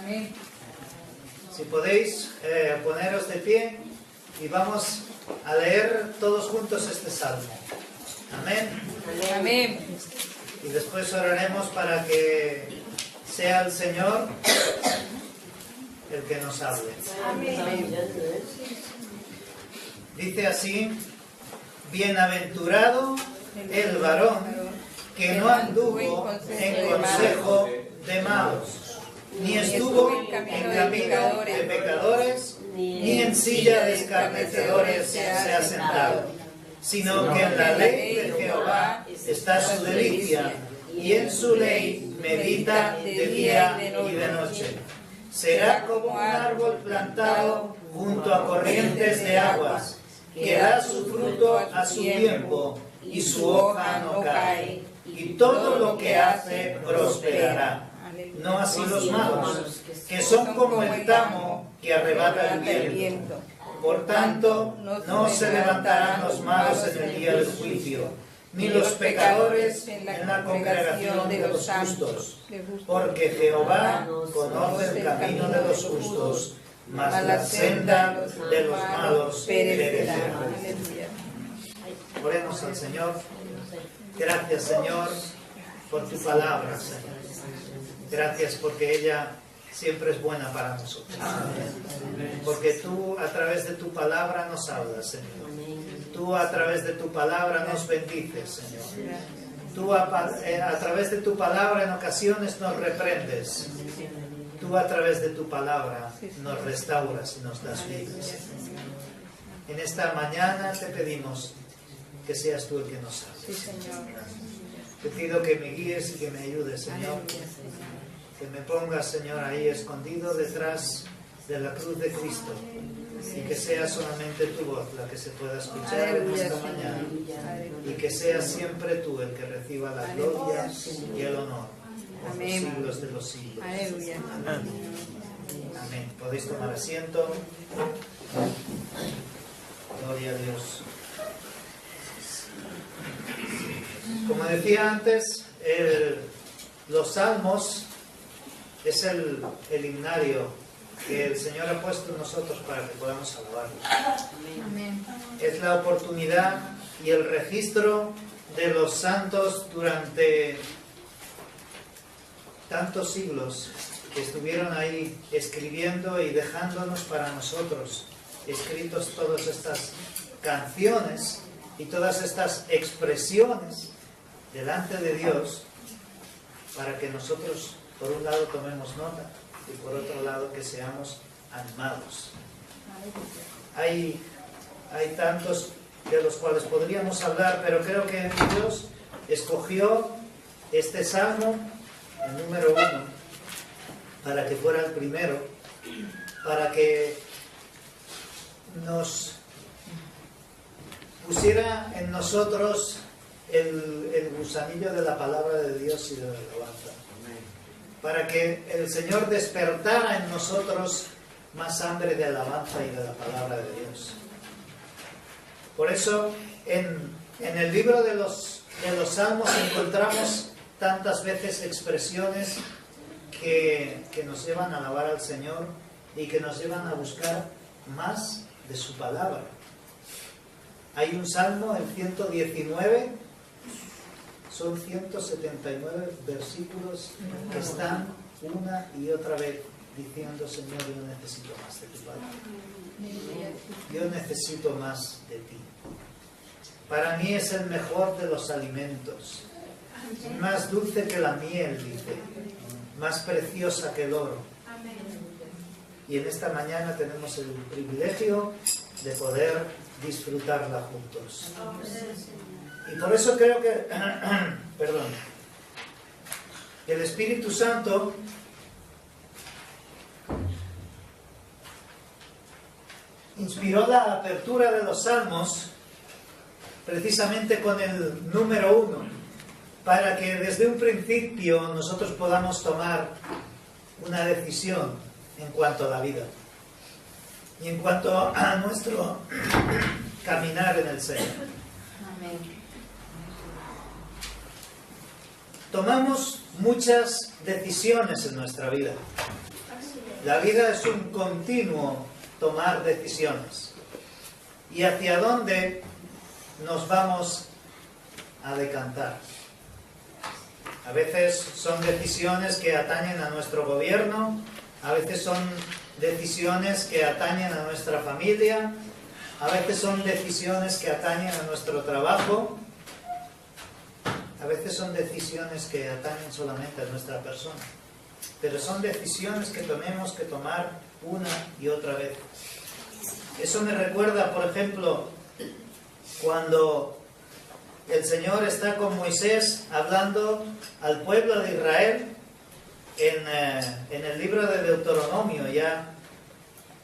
Amén. Si podéis poneros de pie y vamos a leer todos juntos este salmo. Amén. Amén. Y después oraremos para que sea el Señor el que nos hable. Amén. Dice así: bienaventurado el varón que no anduvo en consejo de malos, ni estuvo en camino de pecadores, ni en silla de escarnecedores se ha sentado, sino que en la ley de Jehová está su delicia, y en su ley medita de día y de noche. Será como un árbol plantado junto a corrientes de aguas, que da su fruto a su tiempo, y su hoja no cae, y todo lo que hace prosperará. No así los malos, que son como el tamo que arrebata el viento. Por tanto, no se levantarán los malos en el día del juicio, ni los pecadores en la congregación de los justos. Porque Jehová conoce el camino de los justos, mas la senda de los malos perecerá. Oremos al Señor. Gracias, Señor, por tu palabra, Señor. Gracias porque ella siempre es buena para nosotros. Porque tú a través de tu palabra nos hablas, Señor. Tú a través de tu palabra nos bendices, Señor. Tú a través de tu palabra en ocasiones nos reprendes. Tú a través de tu palabra nos restauras y nos das vida, Señor. En esta mañana te pedimos que seas tú el que nos hables. Te pido que me guíes y que me ayudes, Señor. Que me pongas, Señor, ahí escondido detrás de la cruz de Cristo, y que sea solamente tu voz la que se pueda escuchar en esta mañana, y que sea siempre tú el que reciba la gloria y el honor por los siglos de los siglos. Amén. Podéis tomar asiento. Gloria a Dios. Como decía antes, los salmos es el himnario que el Señor ha puesto en nosotros para que podamos alabarlo. Amén. Es la oportunidad y el registro de los santos durante tantos siglos que estuvieron ahí escribiendo y dejándonos para nosotros escritos todas estas canciones y todas estas expresiones delante de Dios, para que nosotros por un lado tomemos nota y por otro lado que seamos animados. Hay tantos de los cuales podríamos hablar, pero creo que Dios escogió este salmo, el número 1, para que fuera el primero, para que nos pusiera en nosotros el gusanillo de la palabra de Dios y de la alabanza, para que el Señor despertara en nosotros más hambre de alabanza y de la palabra de Dios. Por eso en el libro de los Salmos encontramos tantas veces expresiones que nos llevan a alabar al Señor y que nos llevan a buscar más de su palabra. Hay un salmo, el 119, son 179 versículos que están una y otra vez diciendo: Señor, yo necesito más de tu palabra. Yo necesito más de ti. Para mí es el mejor de los alimentos, más dulce que la miel, dice, más preciosa que el oro. Y en esta mañana tenemos el privilegio de poder disfrutarla juntos. Y por eso creo que el Espíritu Santo inspiró la apertura de los Salmos precisamente con el número 1, para que desde un principio nosotros podamos tomar una decisión en cuanto a la vida y en cuanto a nuestro caminar en el Señor. Amén. Tomamos muchas decisiones en nuestra vida. La vida es un continuo tomar decisiones. ¿Y hacia dónde nos vamos a decantar? A veces son decisiones que atañen a nuestro gobierno, a veces son decisiones que atañen a nuestra familia, a veces son decisiones que atañen a nuestro trabajo, a veces son decisiones que atañen solamente a nuestra persona. Pero son decisiones que tenemos que tomar una y otra vez. Eso me recuerda, por ejemplo, cuando el Señor está con Moisés hablando al pueblo de Israel en el libro de Deuteronomio. Ya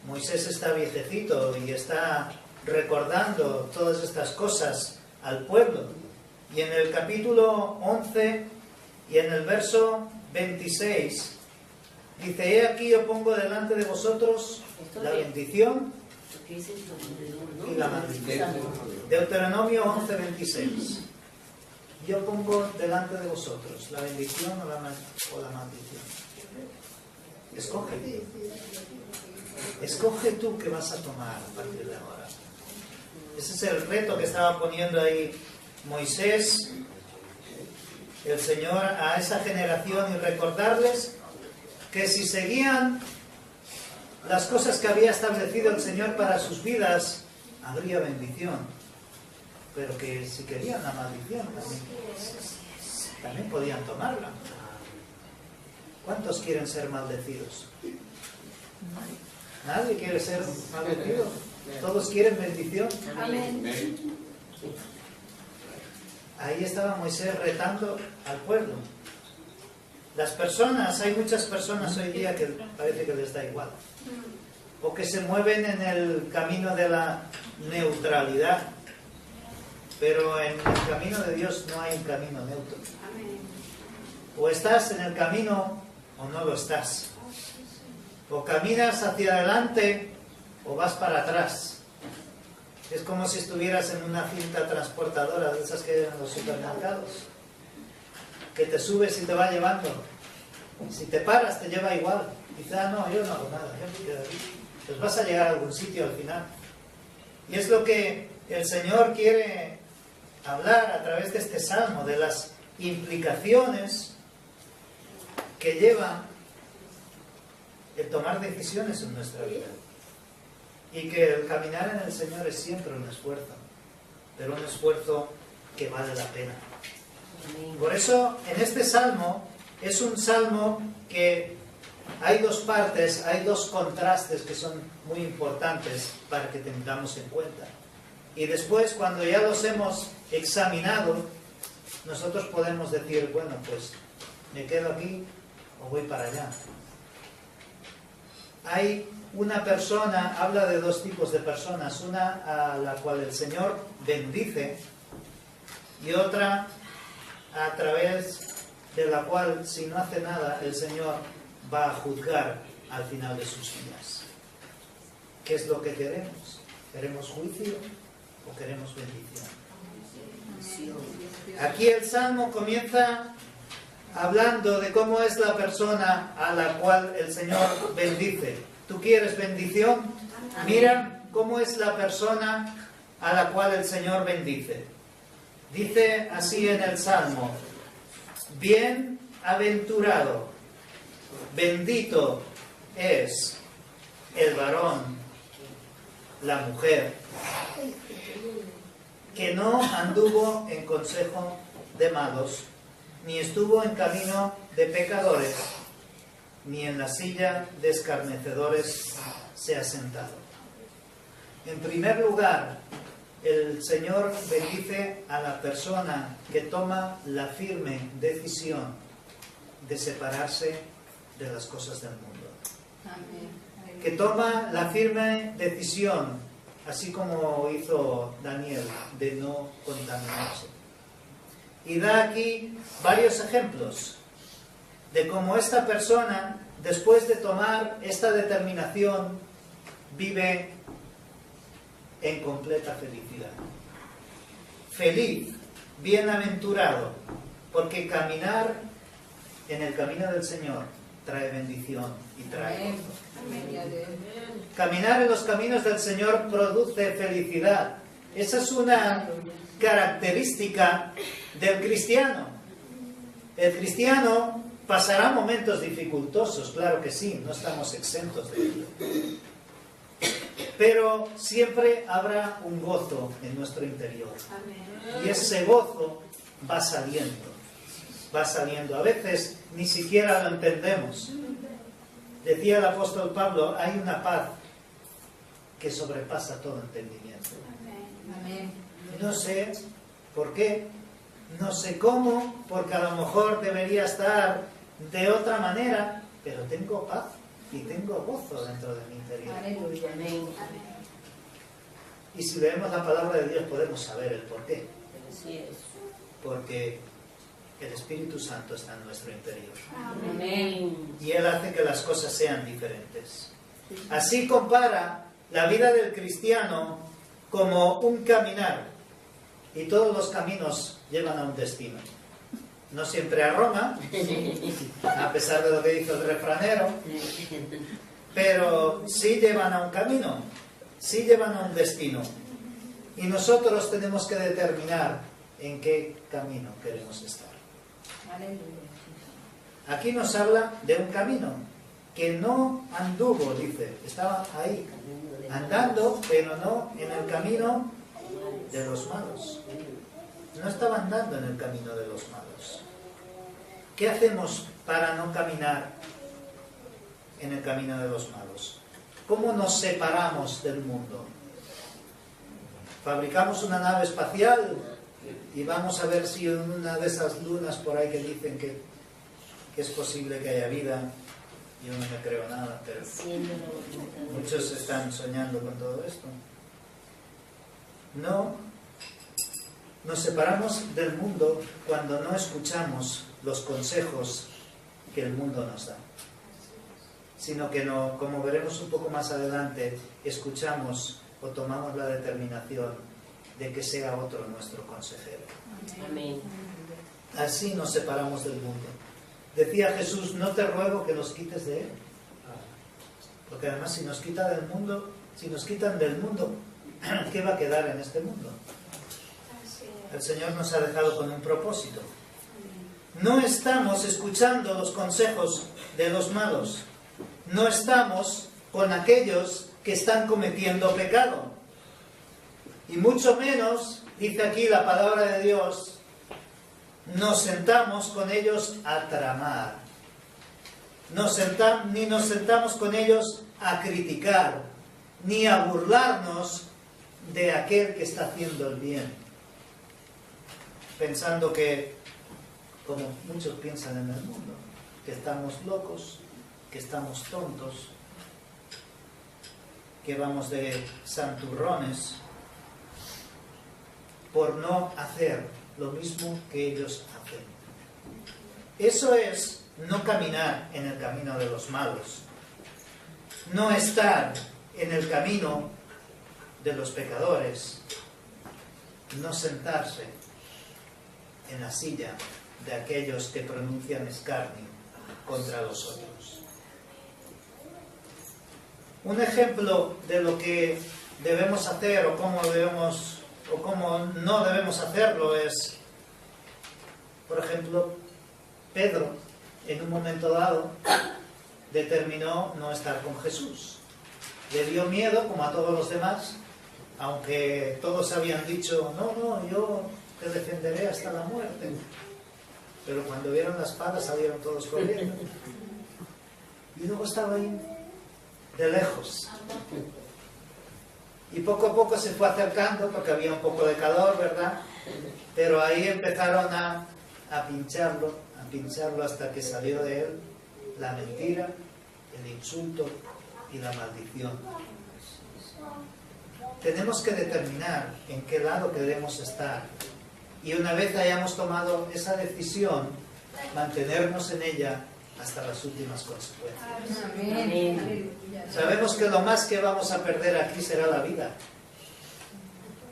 Moisés está viejecito y está recordando todas estas cosas al pueblo. Y en el capítulo 11 y en el verso 26 dice: he aquí yo pongo delante de vosotros la bendición y la maldición. Deuteronomio 11, 26. Yo pongo delante de vosotros la bendición o la maldición. Escoge. Escoge tú qué vas a tomar a partir de ahora. Ese es el reto que estaba poniendo ahí Moisés, el Señor, a esa generación, y recordarles que si seguían las cosas que había establecido el Señor para sus vidas, habría bendición. Pero que si querían la maldición, también podían tomarla. ¿Cuántos quieren ser maldecidos? ¿Nadie quiere ser maldecido? ¿Todos quieren bendición? Amén. Ahí estaba Moisés retando al pueblo. Las personas, hay muchas personas hoy día que parece que les da igual, o que se mueven en el camino de la neutralidad, pero en el camino de Dios no hay un camino neutro. O estás en el camino o no lo estás. O caminas hacia adelante o vas para atrás. Es como si estuvieras en una cinta transportadora de esas que hay en los supermercados, que te subes y te va llevando. Si te paras, te lleva igual. Quizá no, yo no hago nada, yo me quedo aquí. Pues vas a llegar a algún sitio al final. Y es lo que el Señor quiere hablar a través de este salmo, de las implicaciones que lleva el tomar decisiones en nuestra vida. Y que el caminar en el Señor es siempre un esfuerzo, pero un esfuerzo que vale la pena. Por eso, en este salmo, es un salmo que hay dos partes, hay dos contrastes que son muy importantes para que tengamos en cuenta. Y después, cuando ya los hemos examinado, nosotros podemos decir, bueno, pues, ¿me quedo aquí o voy para allá? Hay una persona, habla de dos tipos de personas, una a la cual el Señor bendice y otra a través de la cual, si no hace nada, el Señor va a juzgar al final de sus días. ¿Qué es lo que queremos? ¿Queremos juicio o queremos bendición? Aquí el Salmo comienza hablando de cómo es la persona a la cual el Señor bendice. ¿Tú quieres bendición? Mira cómo es la persona a la cual el Señor bendice. Dice así en el Salmo: bienaventurado, bendito es el varón, la mujer, que no anduvo en consejo de malos, ni estuvo en camino de pecadores, ni en la silla de escarnecedores se ha sentado. En primer lugar, el Señor bendice a la persona que toma la firme decisión de separarse de las cosas del mundo. Amén. Que toma la firme decisión, así como hizo Daniel, de no contaminarse. Y da aquí varios ejemplos de cómo esta persona, después de tomar esta determinación, vive en completa felicidad. Feliz, bienaventurado, porque caminar en el camino del Señor trae bendición y trae Amén. gozo. Caminar en los caminos del Señor produce felicidad. Esa es una característica del cristiano. El cristiano pasará momentos dificultosos, claro que sí, no estamos exentos de ello. Pero siempre habrá un gozo en nuestro interior. Y ese gozo va saliendo. Va saliendo. A veces ni siquiera lo entendemos. Decía el apóstol Pablo, hay una paz que sobrepasa todo entendimiento. Amén. No sé por qué, no sé cómo, porque a lo mejor debería estar de otra manera, pero tengo paz y tengo gozo dentro de mi interior. Aleluya. Amén. Y si leemos la palabra de Dios podemos saber el por qué. Así es. Porque el Espíritu Santo está en nuestro interior. Amén. Y Él hace que las cosas sean diferentes. Así compara la vida del cristiano como un caminar. Y todos los caminos llevan a un destino. No siempre a Roma, a pesar de lo que dice el refranero, pero sí llevan a un camino, sí llevan a un destino. Y nosotros tenemos que determinar en qué camino queremos estar. Aleluya. Aquí nos habla de un camino que no anduvo, dice, estaba ahí, andando, pero no en el camino de los malos. No estaba andando en el camino de los malos. ¿Qué hacemos para no caminar en el camino de los malos? ¿Cómo nos separamos del mundo? ¿Fabricamos una nave espacial y vamos a ver si en una de esas lunas por ahí que dicen que es posible que haya vida? Yo no me creo nada, pero muchos están soñando con todo esto. No. Nos separamos del mundo cuando no escuchamos los consejos que el mundo nos da, sino que no, como veremos un poco más adelante, escuchamos o tomamos la determinación de que sea otro nuestro consejero. Amén. Así nos separamos del mundo. Decía Jesús, no te ruego que nos quites de él, porque además si nos quitan del mundo, ¿qué va a quedar en este mundo? El Señor nos ha dejado con un propósito. No estamos escuchando los consejos de los malos. No estamos con aquellos que están cometiendo pecado. Y mucho menos, dice aquí la palabra de Dios, nos sentamos con ellos a tramar. Ni nos sentamos con ellos a criticar, ni a burlarnos de aquel que está haciendo el bien. Pensando que, como muchos piensan en el mundo, que estamos locos, que estamos tontos, que vamos de santurrones por no hacer lo mismo que ellos hacen. Eso es no caminar en el camino de los malos, no estar en el camino de los pecadores, no sentarse en la silla de aquellos que pronuncian escarnio contra los otros. Un ejemplo de lo que debemos hacer o cómo no debemos hacerlo es, por ejemplo, Pedro en un momento dado determinó no estar con Jesús. Le dio miedo, como a todos los demás, aunque todos habían dicho, no, yo te defenderé hasta la muerte. Pero cuando vieron la espada salieron todos corriendo. Y luego estaba ahí, de lejos. Y poco a poco se fue acercando, porque había un poco de calor, ¿verdad? Pero ahí empezaron a pincharlo hasta que salió de él la mentira, el insulto y la maldición. Tenemos que determinar en qué lado queremos estar. Y una vez hayamos tomado esa decisión, mantenernos en ella hasta las últimas consecuencias. Amén. Sabemos que lo más que vamos a perder aquí será la vida,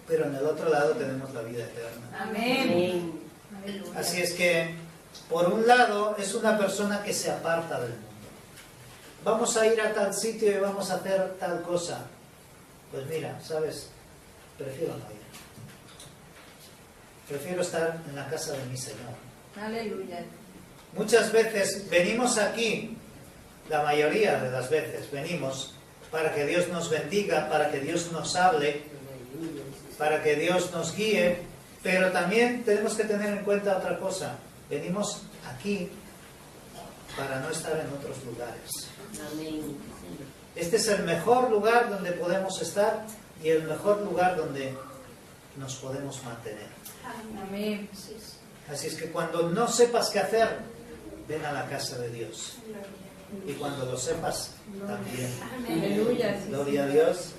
pero en el otro lado tenemos la vida eterna. Amén. Así es que, por un lado, es una persona que se aparta del mundo. vamos a ir a tal sitio y vamos a hacer tal cosa. Pues mira, ¿sabes? Prefiero no ir. Prefiero estar en la casa de mi Señor. Aleluya. Muchas veces venimos aquí, la mayoría de las veces venimos para que Dios nos bendiga, para que Dios nos hable, para que Dios nos guíe, pero también tenemos que tener en cuenta otra cosa. Venimos aquí para no estar en otros lugares. Amén. Este es el mejor lugar donde podemos estar y el mejor lugar donde nos podemos mantener. Amén. Así es que cuando no sepas qué hacer, ven a la casa de Dios. Y cuando lo sepas, también. Aleluya. Gloria a Dios.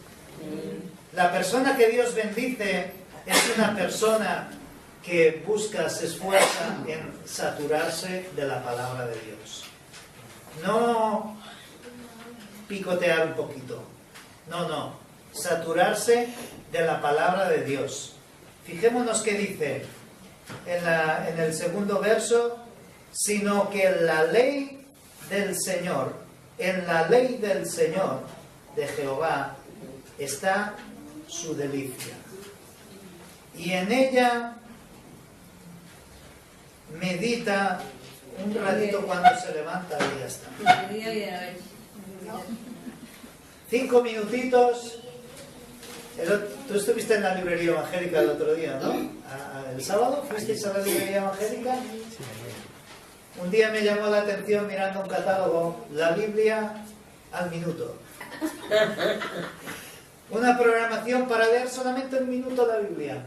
La persona que Dios bendice es una persona que busca, se esfuerza en saturarse de la palabra de Dios. No picotear un poquito. No. Saturarse de la palabra de Dios. Fijémonos qué dice en el segundo verso, sino que la ley del Señor, en la ley del Señor de Jehová está su delicia. Y en ella medita un ratito cuando se levanta y ya está. De día y de noche. 5 minutitos. Tú estuviste en la librería evangélica el otro día, ¿no? ¿El sábado fuisteis a la librería evangélica? Un día me llamó la atención mirando un catálogo, la Biblia al minuto. Una programación para leer solamente un minuto la Biblia.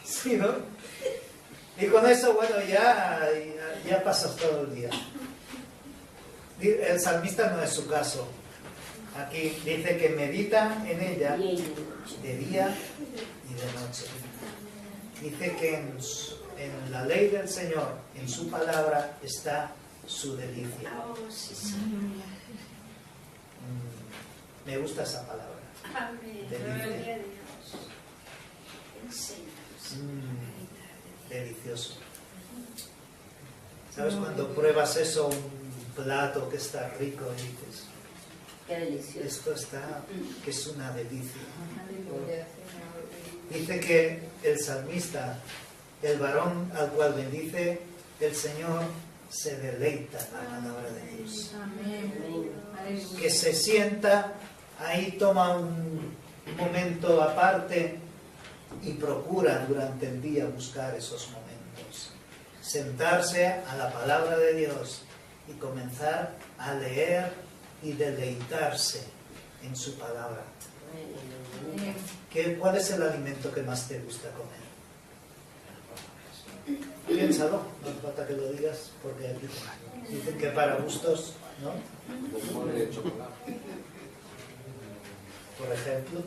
Sí, ¿no? Y con eso, bueno, ya pasas todo el día. El salmista no es su caso. Aquí dice que medita en ella de día y de noche. Dice que en la ley del Señor, en su palabra, está su delicia. Me gusta esa palabra. Delicia. Delicioso. ¿Sabes cuando pruebas eso, un plato que está rico y dices, Qué delicioso. esto está, que es una delicia? Aleluya. Dice que el salmista, el varón al cual bendice el Señor, se deleita en la palabra de Dios. Amén. Aleluya. Que se sienta, ahí toma un momento aparte y procura durante el día buscar esos momentos. Sentarse a la palabra de Dios y comenzar a leer y deleitarse en su palabra. Amén. ¿Cuál es el alimento que más te gusta comer? Piénsalo, no hace falta que lo digas, porque aquí dicen que para gustos, ¿no? Por ejemplo.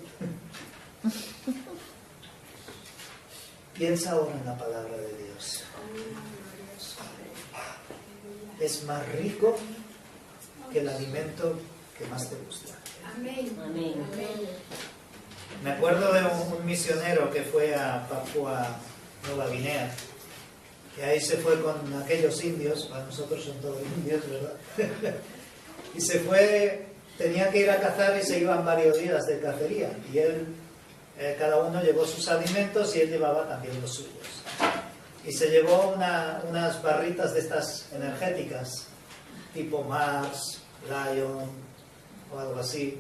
Piensa ahora en la palabra de Dios. Es más rico que el alimento que más te gusta. Amén. Me acuerdo de un misionero que fue a Papúa Nueva Guinea, que ahí se fue con aquellos indios, para nosotros son todos indios, ¿verdad? Y se fue, tenía que ir a cazar y se iban varios días de cacería, y él, cada uno llevó sus alimentos y él llevaba también los suyos. Y se llevó unas barritas de estas energéticas, tipo Mars, Lion o algo así.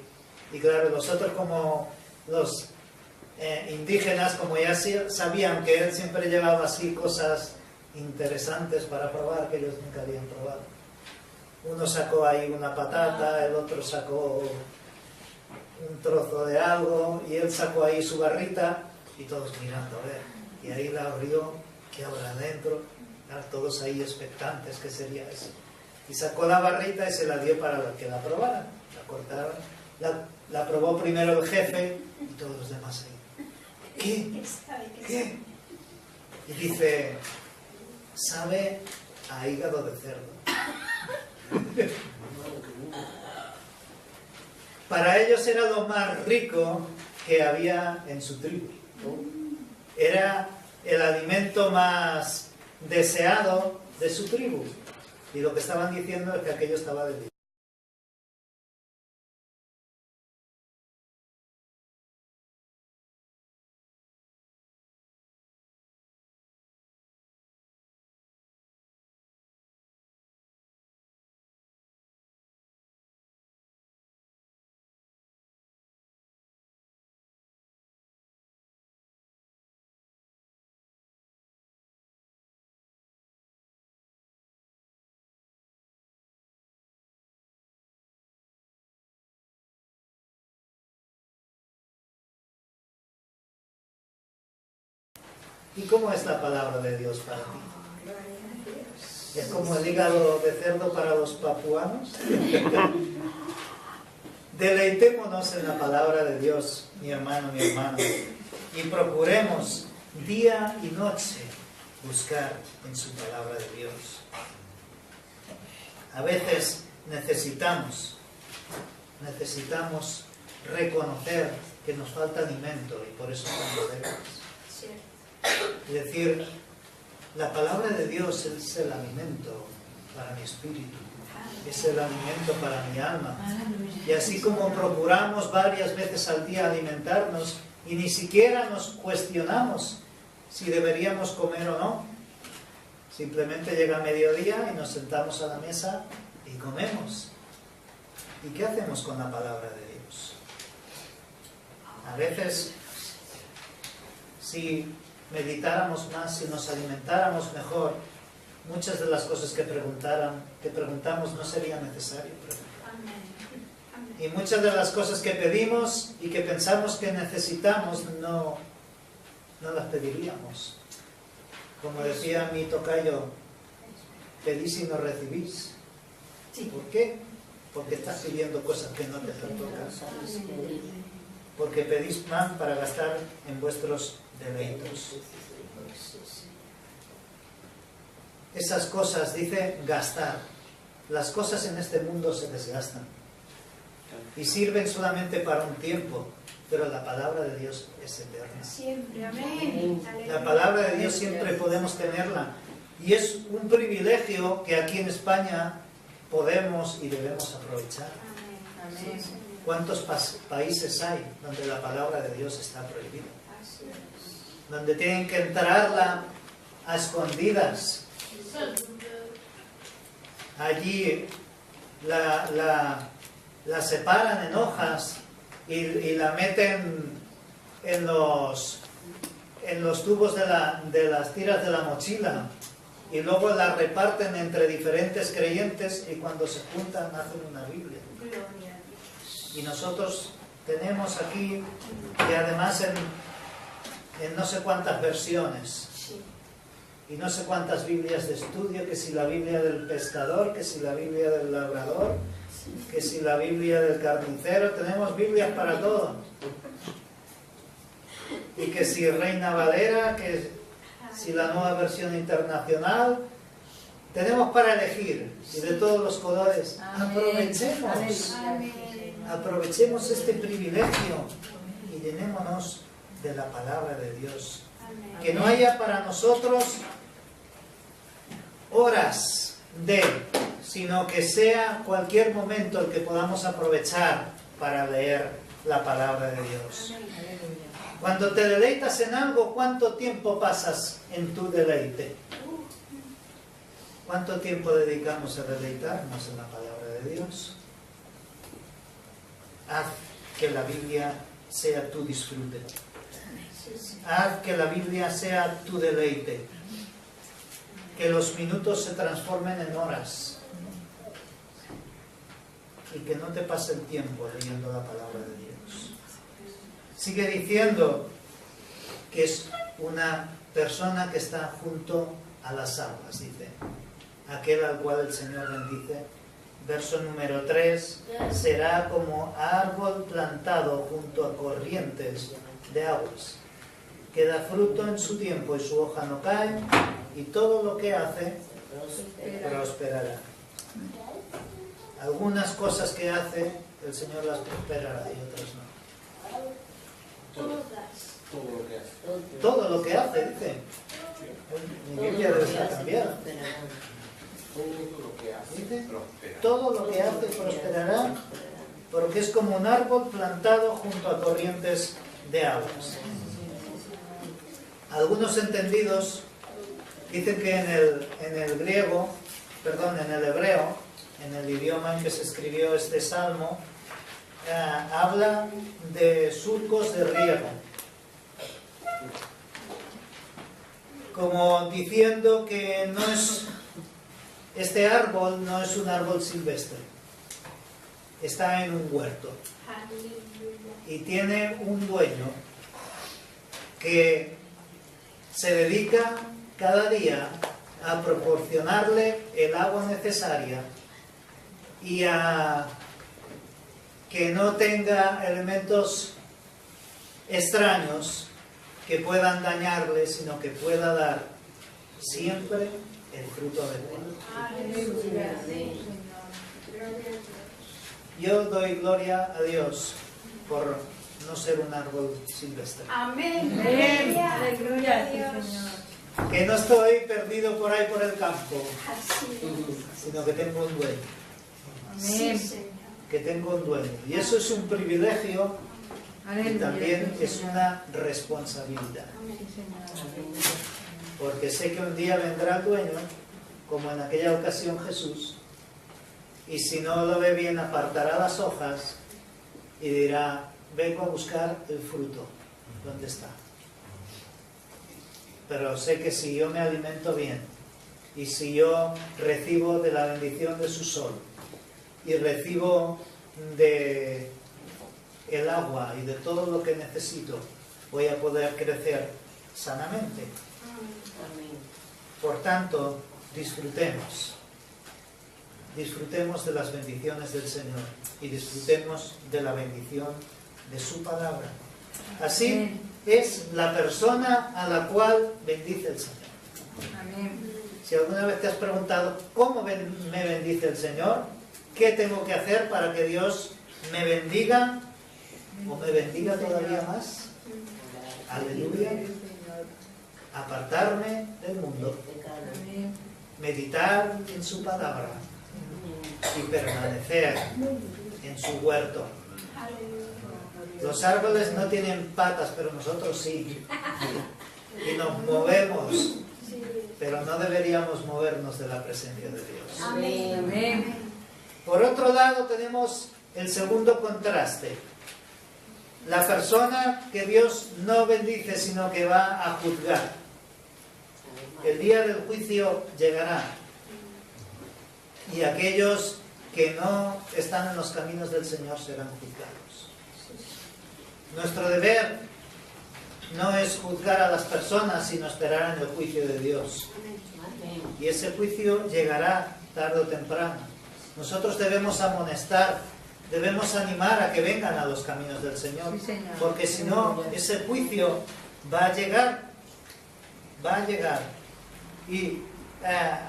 Y claro, los otros, como los indígenas, como ya sabían que él siempre llevaba así cosas interesantes para probar que ellos nunca habían probado. Uno sacó ahí una patata, el otro sacó un trozo de algo y él sacó ahí su barrita y todos mirando a ver. Y ahí la abrió, ¿qué habrá adentro? Todos ahí expectantes, ¿qué sería eso? Y sacó la barrita y se la dio para que la probaran. La cortaron, la probó primero el jefe y todos los demás ahí. ¿Qué? Y dice, sabe a hígado de cerdo. Para ellos era lo más rico que había en su tribu. Era el alimento más deseado de su tribu. Y lo que estaban diciendo es que aquello estaba de Dios. ¿Y cómo es la palabra de Dios para ti? ¿Es como el hígado de cerdo para los papuanos? Deleitémonos en la palabra de Dios, mi hermano, mi hermana, y procuremos día y noche buscar en su palabra de Dios. A veces necesitamos reconocer que nos falta alimento y por eso estamos débiles. Es decir, la palabra de Dios es el alimento para mi espíritu, es el alimento para mi alma. Y así como procuramos varias veces al día alimentarnos y ni siquiera nos cuestionamos si deberíamos comer o no, simplemente llega mediodía y nos sentamos a la mesa y comemos. ¿Y qué hacemos con la palabra de Dios? A veces, si meditáramos más, si nos alimentáramos mejor, muchas de las cosas que preguntamos no sería necesario preguntar. Y muchas de las cosas que pedimos y que pensamos que necesitamos no las pediríamos. Como decía mi tocayo, pedís y no recibís. ¿Por qué? Porque estás pidiendo cosas que no te tocan. Porque pedís pan para gastar en vuestros deleitos. Esas cosas, dice, gastar. Las cosas en este mundo se desgastan y sirven solamente para un tiempo, pero la palabra de Dios es eterna. Siempre, amén. La palabra de Dios siempre podemos tenerla, y es un privilegio que aquí en España podemos y debemos aprovechar. Amén. ¿Cuántos países hay donde la palabra de Dios está prohibida? Donde tienen que entrarla a escondidas. Allí la separan en hojas y la meten en los tubos de las tiras de la mochila, y luego la reparten entre diferentes creyentes, y cuando se juntan hacen una Biblia. Y nosotros tenemos aquí, y además en no sé cuántas versiones, y no sé cuántas Biblias de estudio, que si la Biblia del pescador, que si la Biblia del labrador, que si la Biblia del carnicero, tenemos Biblias para todo. Y que si Reina Valera, que si la Nueva Versión Internacional, tenemos para elegir, y de todos los colores. Aprovechemos este privilegio y llenémonos de la palabra de Dios. Que no haya para nosotros horas sino que sea cualquier momento el que podamos aprovechar para leer la palabra de Dios. Cuando te deleitas en algo, ¿cuánto tiempo pasas en tu deleite? ¿Cuánto tiempo dedicamos a deleitarnos en la palabra de Dios? Haz que la Biblia sea tu disfrute. Haz que la Biblia sea tu deleite. Que los minutos se transformen en horas. Y que no te pase el tiempo leyendo la palabra de Dios. Sigue diciendo que es una persona que está junto a las aguas, dice. Aquel al cual el Señor bendice. Verso número 3. Será como árbol plantado junto a corrientes de aguas, que da fruto en su tiempo y su hoja no cae, y todo lo que hace prosperará. Algunas cosas que hace el Señor las prosperará y otras no. Todo lo que hace, dice. Mi Biblia debe estar cambiada. Dice, todo lo que hace prosperará, porque es como un árbol plantado junto a corrientes de aguas. Algunos entendidos dicen que en el griego, en el hebreo, en el idioma en que se escribió este salmo, habla de surcos de riego, como diciendo que este árbol no es un árbol silvestre, está en un huerto y tiene un dueño que se dedica cada día a proporcionarle el agua necesaria y a que no tenga elementos extraños que puedan dañarle, sino que pueda dar siempre el fruto adecuado. Yo doy gloria a Dios por no ser un árbol silvestre. Amén. Aleluya, sí, Señor. Que no estoy perdido por ahí por el campo, sino que tengo un dueño. Amén. Que tengo un dueño. Y eso es un privilegio y también es una responsabilidad. Porque sé que un día vendrá el dueño, como en aquella ocasión Jesús, y si no lo ve bien apartará las hojas y dirá, vengo a buscar el fruto. ¿Dónde está? Pero sé que si yo me alimento bien y si yo recibo de la bendición de su sol y recibo de el agua y de todo lo que necesito, voy a poder crecer sanamente. Por tanto, disfrutemos de las bendiciones del Señor y disfrutemos de la bendición de su palabra. Así es la persona a la cual bendice el Señor. Amén. Si alguna vez te has preguntado cómo me bendice el Señor, ¿qué tengo que hacer para que Dios me bendiga o me bendiga todavía más? Aleluya. Apartarme del mundo, meditar en su palabra y permanecer en su huerto. Los árboles no tienen patas, pero nosotros sí. Y nos movemos, pero no deberíamos movernos de la presencia de Dios. Amén. Por otro lado, tenemos el segundo contraste. La persona que Dios no bendice, sino que va a juzgar. El día del juicio llegará. Y aquellos que no están en los caminos del Señor serán juzgados. Nuestro deber no es juzgar a las personas, sino esperar en el juicio de Dios. Y ese juicio llegará tarde o temprano. Nosotros debemos amonestar, debemos animar a que vengan a los caminos del Señor. Sí, Señor. Porque si no, ese juicio va a llegar. Va a llegar. Y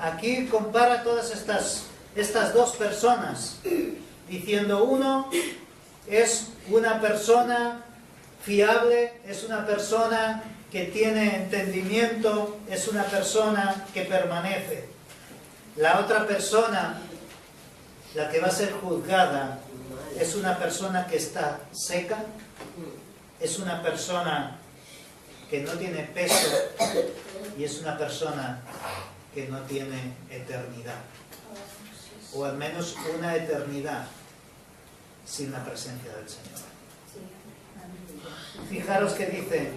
aquí compara todas estas dos personas, diciendo uno es una persona fiable, es una persona que tiene entendimiento, es una persona que permanece. La otra persona, la que va a ser juzgada, es una persona que está seca, es una persona que no tiene peso y es una persona que no tiene eternidad, o al menos una eternidad sin la presencia del Señor. Fijaros que dice,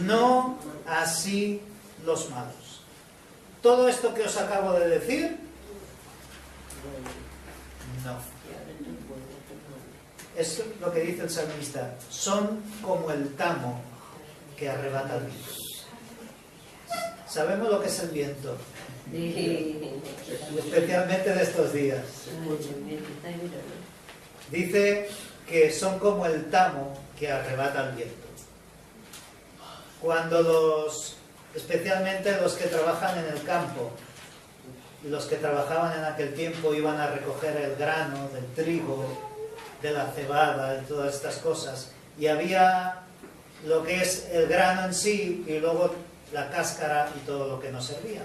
no así los malos. Todo esto que os acabo de decir, no. Es lo que dice el salmista, son como el tamo que arrebata el viento. Sabemos lo que es el viento, especialmente de estos días. Dice que son como el tamo que arrebata el viento. Cuando especialmente los que trabajan en el campo, y los que trabajaban en aquel tiempo iban a recoger el grano del trigo, de la cebada y todas estas cosas, y había lo que es el grano en sí y luego la cáscara y todo lo que nos servía.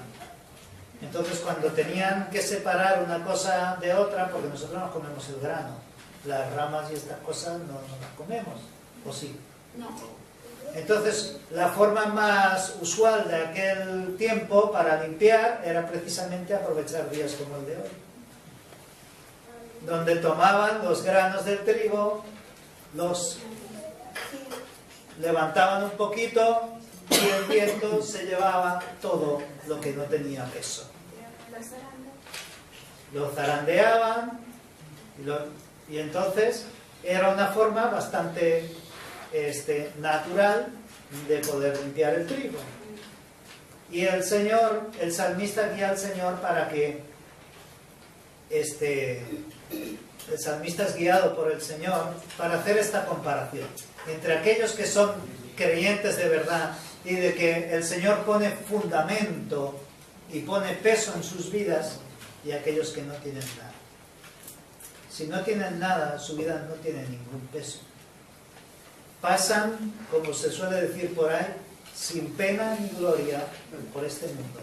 Entonces cuando tenían que separar una cosa de otra, porque nosotros no comemos el grano, las ramas y estas cosas no las comemos, ¿o sí? No. Entonces la forma más usual de aquel tiempo para limpiar era precisamente aprovechar días como el de hoy, donde tomaban los granos del trigo, los levantaban un poquito y el viento se llevaba todo lo que no tenía peso. Lo zarandeaban y entonces era una forma bastante natural de poder limpiar el trigo. Y el salmista guía al Señor para que el salmista es guiado por el Señor para hacer esta comparación entre aquellos que son creyentes de verdad y de que el Señor pone fundamento y pone peso en sus vidas, y aquellos que no tienen nada. Si no tienen nada, su vida no tiene ningún peso. Pasan, como se suele decir por ahí, sin pena ni gloria por este mundo.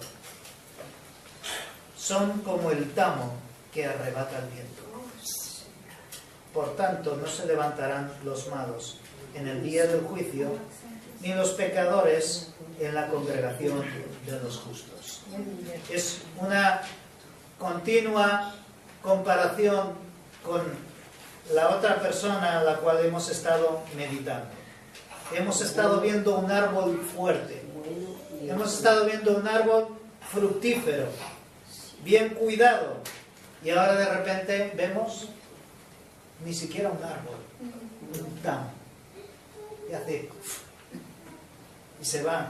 Son como el tamo que arrebata el viento. Por tanto, no se levantarán los malos en el día del juicio, ni los pecadores en la congregación de los justos. Es una continua comparación con la otra persona a la cual hemos estado meditando. Hemos estado viendo un árbol fuerte, hemos estado viendo un árbol fructífero, bien cuidado, y ahora de repente vemos ni siquiera un árbol, un tamo, y hace y se va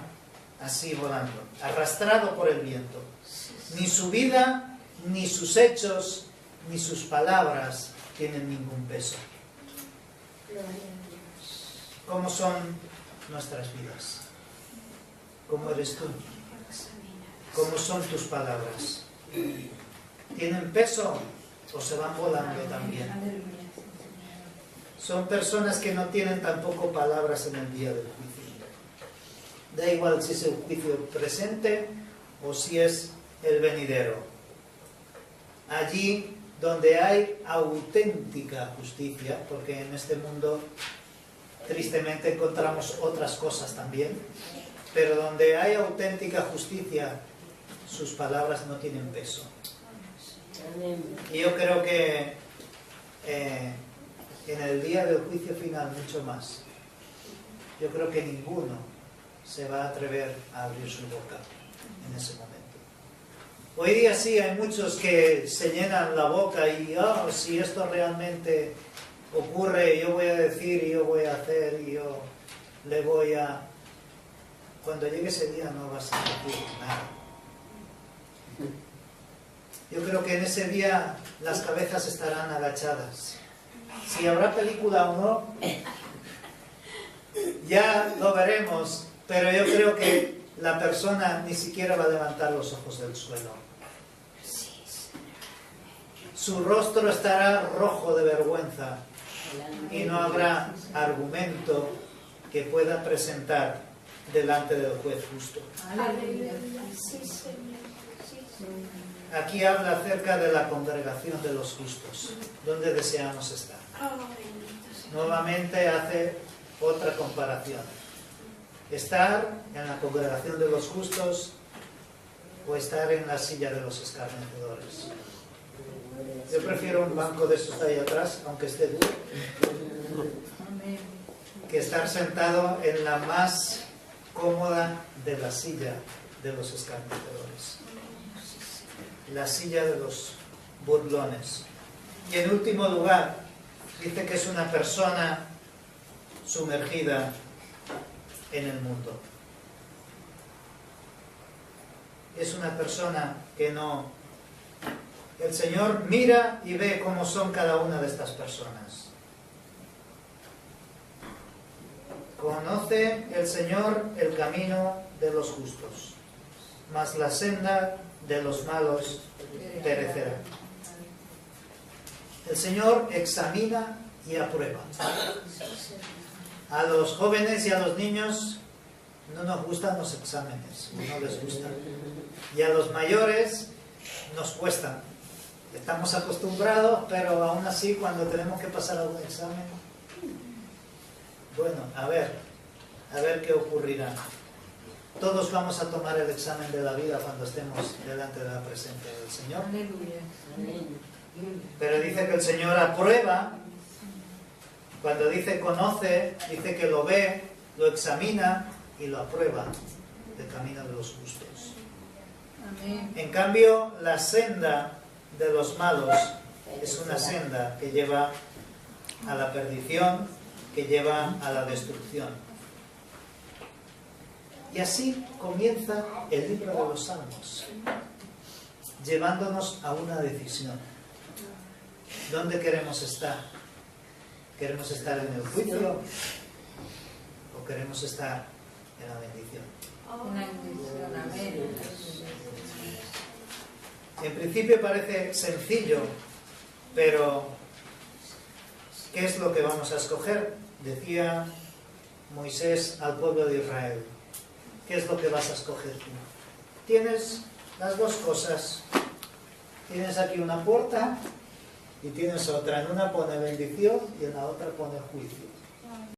así volando, arrastrado por el viento. Ni su vida, ni sus hechos, ni sus palabras tienen ningún peso. ¿Cómo son nuestras vidas? ¿Cómo eres tú? ¿Cómo son tus palabras? ¿Tienen peso o se van volando también? Son personas que no tienen tampoco palabras en el día del juicio. Da igual si es el juicio presente o si es el venidero. Allí donde hay auténtica justicia, porque en este mundo tristemente encontramos otras cosas también, pero donde hay auténtica justicia, sus palabras no tienen peso. Y yo creo que en el día del juicio final mucho más. Yo creo que ninguno se va a atrever a abrir su boca en ese momento. Hoy día sí hay muchos que se llenan la boca y si esto realmente ocurre, yo voy a decir y yo voy a hacer y yo le voy a... Cuando llegue ese día no vas a decir nada. Yo creo que en ese día las cabezas estarán agachadas. Si habrá película o no, ya lo veremos, pero yo creo que la persona ni siquiera va a levantar los ojos del suelo. Su rostro estará rojo de vergüenza y no habrá argumento que pueda presentar delante del juez justo. Aquí habla acerca de la congregación de los justos, donde deseamos estar. Nuevamente hace otra comparación. Estar en la congregación de los justos o estar en la silla de los escarnecedores. Yo prefiero un banco de esos de ahí atrás, aunque esté duro, que estar sentado en la más cómoda de la silla de los escarnecedores. La silla de los burlones. Y en último lugar, dice que es una persona sumergida en el mundo. Es una persona que no... El Señor mira y ve cómo son cada una de estas personas. Conoce el Señor el camino de los justos, mas la senda de los malos perecerá. El Señor examina y aprueba. A los jóvenes y a los niños no nos gustan los exámenes, no les gustan. Y a los mayores nos cuestan. Estamos acostumbrados, pero aún así cuando tenemos que pasar algún examen, bueno, a ver qué ocurrirá. Todos vamos a tomar el examen de la vida cuando estemos delante de la presencia del Señor. Aleluya. Amén. Pero dice que el Señor aprueba. Cuando dice conoce, dice que lo ve, lo examina y lo aprueba del camino de los justos. Amén. En cambio, la senda de los malos es una senda que lleva a la perdición, que lleva a la destrucción. Y así comienza el libro de los Salmos, llevándonos a una decisión. ¿Dónde queremos estar? ¿Queremos estar en el juicio o queremos estar en la bendición? Una bendición. Amén. En principio parece sencillo, pero ¿qué es lo que vamos a escoger? Decía Moisés al pueblo de Israel, ¿qué es lo que vas a escoger tú? Tienes las dos cosas. Tienes aquí una puerta y tienes otra. En una pone bendición y en la otra pone juicio.